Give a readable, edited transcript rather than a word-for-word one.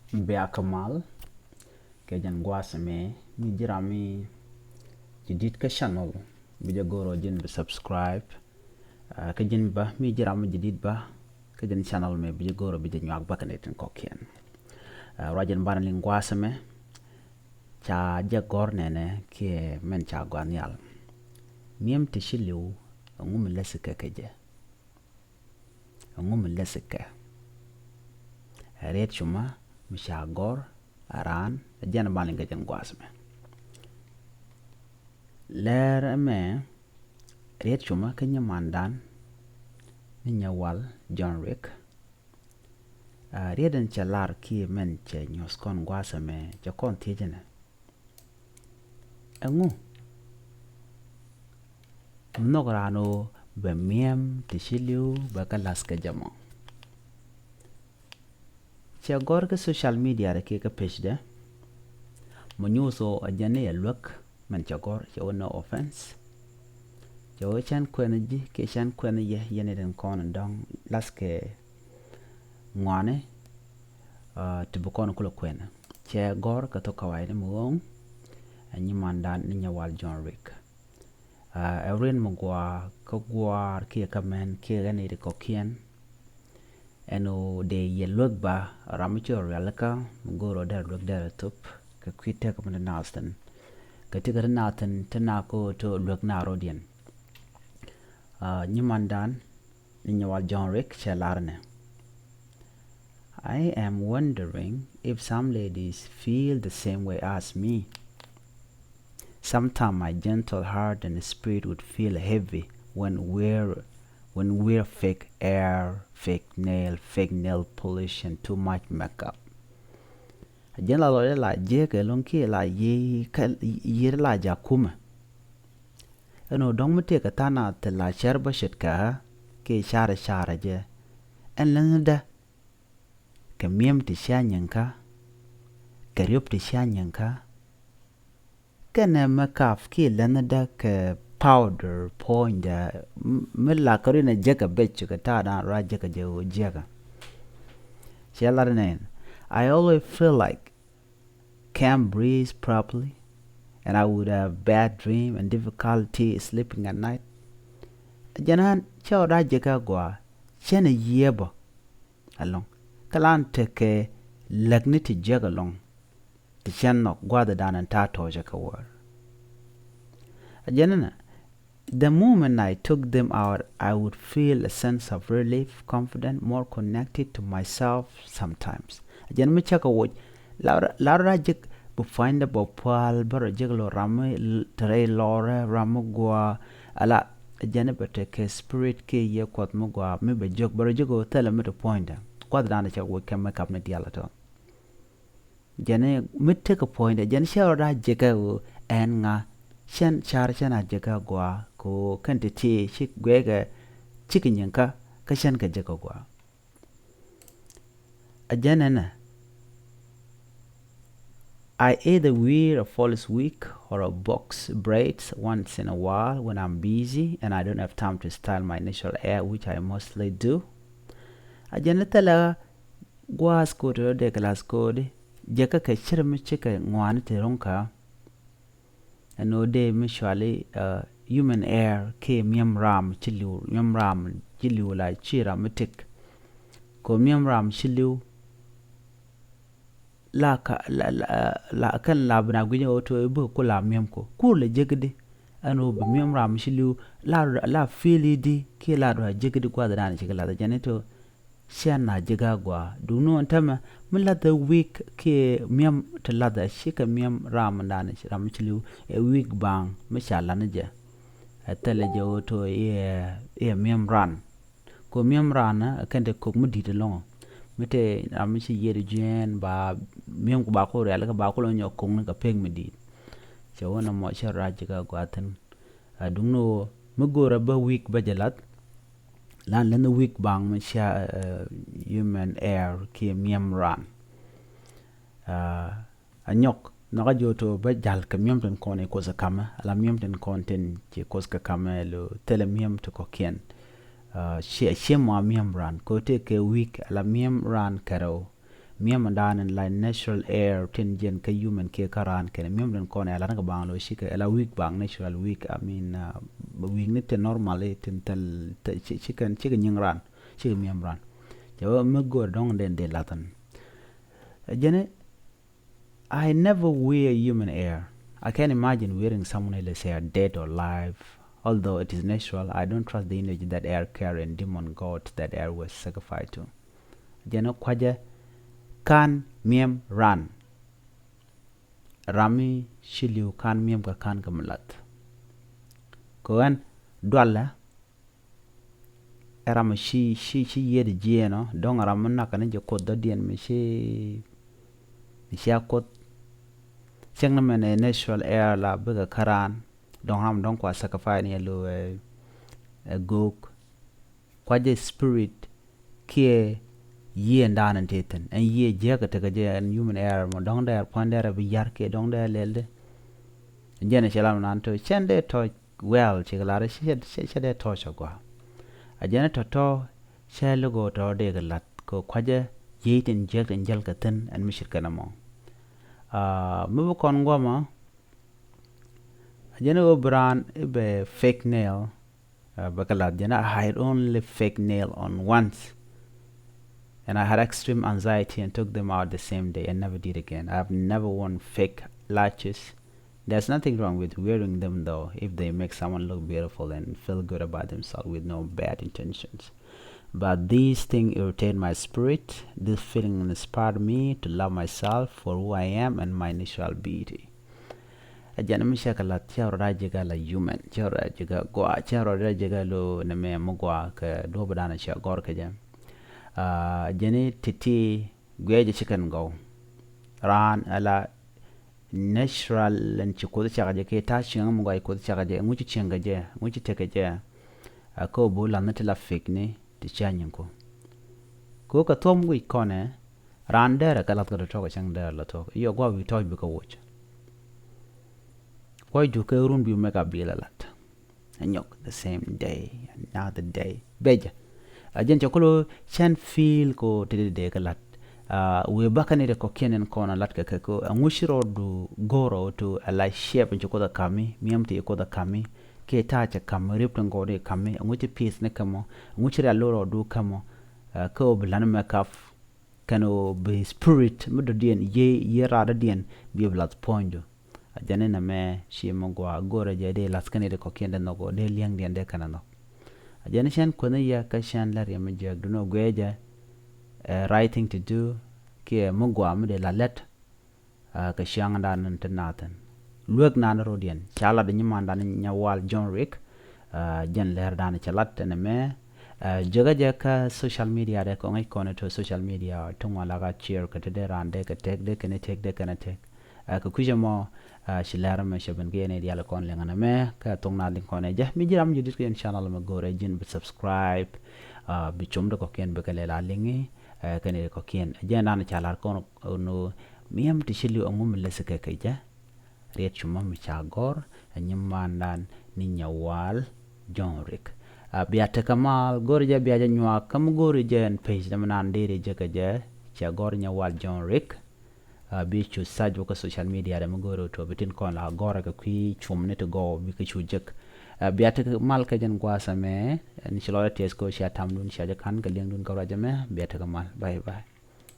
Kamal ke jan gwasame mi jirami jidit ka channel bija goro jin bi subscribe ka jin ba mi jirami jidit ba ka jin channel me bija goro bija nyak ba kanetin kokien rajan banalin gwasame cha ja gor nene ke men cha gwanyal miem tishiliu ngum lesike keje ngum lesike ret chuma misha gor aran jan balin ga jan gwasame Läär me ret chuma kenya mandan Nyawal John Riek redan chalar ki men che nyos kon gwasame cha kon tijene engu mnograno be miem tishiliu ba kalas ka jamo cha gor ka social media ra ke ka page de mo nyuso ajane ya look man cha gor cha no offense cha chan kwenaji ke chan kwenaje yene den kon dong laske ŋɔaani tibu kon kula kwena cha gor ka to kawaide mo anyi mandan ni Nyawal John Riek Eurin mugwa ka gwar ke ka men ke gane de kokien eno de ye lugba ramicho realaka mugoro der lug der tup ka kwite ka mun nastan ka tigar natan tana ko to lug na rodien nyimandan ni Nyawal John Riek chalarne I am wondering if some ladies feel the same way as me. Sometimes my gentle heart and spirit would feel heavy when we're fake hair, fake nail polish, and too much makeup. Jen la lo la je ke lon ki la ye la ja kuma. Eno dong mete ka tana te la sharba shitka ke shara je. En landa ka miem ti shanyanka ka ryop ti shanyanka kana makaf ki landa ka powder poinda milla karina jaga beccu ka ta da ra jaga jaga shelarnen I always feel like can't breathe properly and I would have bad dream and difficulty sleeping at night janan chaw da jaga gwa chene yebo along kalan teke lagni ti jaga long ti chenno gwada danan ta toja ka war janana the moment I took them out I would feel a sense of relief, confident, more connected to myself sometimes jan mi chaka wo lara jik bu find bo pal bar jiglo ram tre lore ram gwa ala jana bete spirit ke ye kwat mo gwa mi be jog bar jigo tele mi to point kwad dana cha wo kam makeup ne diala to jane mi take a point jan shawra jika wo en nga chen char chana jika gwa ko kante ti shik gwega chikin yanka ka shan ka jika gwa ajanana I either wear a false wig or a box braids once in a while when I'm busy and I don't have time to style my natural hair, which I mostly do. Ajanatala gwas koto de class code jaka ka shirmi chika ŋɔaani te ronka no de mishwali human hair ke miem ram chiliu la chira mitik ko miem ram chiliu la kan la bna gwinya oto ibu ko la miem ko le jegde ano be miem ram chiliu la fili di ke la do jegde kwa da ni chika la janeto shana jiga gwa duno ntama mila the week ke miem te lada shika miem ram ndane ram chiliu a week bang mishala nje atele je oto miem ran ko miem ran kende ko mudi de long mete ram chi yede jiɛn ba miem ko ba ko real ka ba ko lo nyok ko ka peg midi je wona mo shara jiga gwa tan duno mugora ba week ba jalat lan the week bang man sha human hair ki miem ran anyok naga joto ba jal ka miem ten kone ko za kama ala miem ten content ki ko ska kama lo tele miem to ko kien she mo miem ran ko te ke week ala miem ran karo miam dan like natural air tin jen ka human ke karan ke miam den kon ala nga bang lo shi ke ala week bang natural week I mean week ni te normal tin tel chicken nying ran chi miam ran jawa me go dong den de latan jene I never wear human hair. I can't imagine wearing someone else's hair dead or alive. Although it is natural, I don't trust the energy that hair carry and demon gods that hair was sacrificed to. Jeno kwaje kan miem ran. Rami shiliu kan miem ka kan kamlat. Koan dwala era shi yede jieno dong ram na kan je kod dien me shi akot cheng na men natural air la bega karan dong ram dong kwa sacrifice ni lo gok kwaje spirit kie ye ndan teten en ye je ka te je en human air mo dong der pon der bi yar ke dong der lelde jene chelam nan to chende to well chigala she de to shagwa a jene to shelo go to de galat ko kwaje ye tin je en jel ka ten en mishir kana mo mu kon ngoma jene go brand be fake nail bakalat jene I had only fake nail on once and I had extreme anxiety and took them out the same day and never did again. I've never worn fake lashes. There's nothing wrong with wearing them though if they make someone look beautiful and feel good about themselves with no bad intentions. But these things irritate my spirit. This feeling inspired me to love myself for who I am and my natural beauty. Ajana mishakala tiaro rajiga la human, tiaro rajiga goa, tiaro rajiga lo neme mugwa ka do badana sha gor ka jam. Jene titi gweje chicken go ran ala natural and chikoda chagaje ke ta chinga mugwa ikoda chagaje nguchi chinga je nguchi teke je ko bo la natila fake ne ti chanyanko ko ka tom wi kone ran dere kala to to chang dere la to yo gwa wi to bi ko watch ko ju ke run bi mega bila lat anyok the same day another day beja ajen chokolo chan feel ko tede kalat we bakane de ko kenen kona lat ka ko ngushiro du goro to ala shape chokoda kami miamti ko da kami ke ta cha kam rip ngo de kami nguchi piece ne kamo nguchira loro du kamo ko blan makaf kano be spirit mudo dien ye rada dien bi blood ponjo ajane na me shi mongwa goro je de laskane de ko kenden no go de liang dien de kanano ajane shan kona ya ka shan la rema jag do no gweja right thing to do ke mongwa mu de la let ka shang dan nan tanatan luak nan rodien chala de nyima dan Nyawal John Riek jen Läär dan chalat ne me jaga jaka social media de ko ngai kono to social media tungwa la ga cheer ka de ran de ka tek de kene tek de kana tek ka kujamo shilara me shaban ge ne diala kon lenga me ka tongna link kon ja mi jiram jidit ko channel ma gore jin bi subscribe bi chum do ko ken be kale la lingi kene ko ken ja nan chalar kon no miyam ti shili o mum le seke ke ja riet chuma mi chagor nyimmandan ni Nyawal John Riek biata kamal gorja biaja nywa kam gorja en page namnan dere jaka ja chagor Nyawal John Riek bi chu sajo ko social media dem goro to bitin kon la gora ka kwi chumne to go bi ka chu jak biata kamal ka jan gwasa me ni chlola tes ko sha tamdun sha kan ga leng dun gora jame biata kamal bye bye